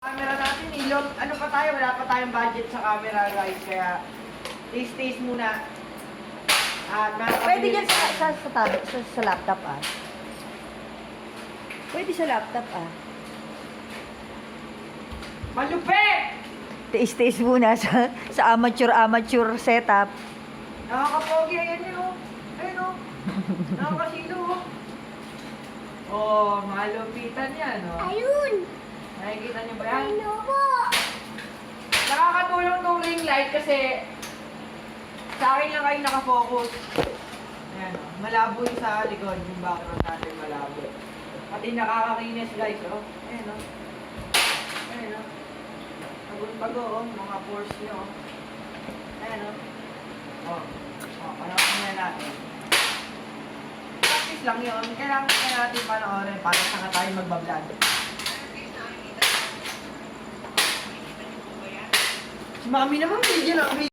Camera natin, ilog. Ano pa tayo? Wala pa tayong budget sa camera, guys. Kaya, taste muna. At Pwede dyan sa laptop ah. Pwede sa laptop ah. Malupit! Taste muna sa amateur setup. Nakakapogi. Ayan yun, oh. Ayun, oh. Nakakasilo, oh. Oh, malupitan yan, oh. Ayun! Nakikita niyo ba yan? Ano po? Nakakatulong tong ring light kasi sa akin lang kayo nakafocus. Ayan, oh. Malabo yung sa likod, yung background natin malabo. Pati nakakakinis, guys, oh. Ayan, oh. Ayan, oh. Bago, oh. Mga pores niyo, oh. Ayan, oh. Oh. Oh, panoorin na natin. Practice lang yun. Kailangan na natin panoorin para saan tayo magbablog. Si Mami naman, video lang.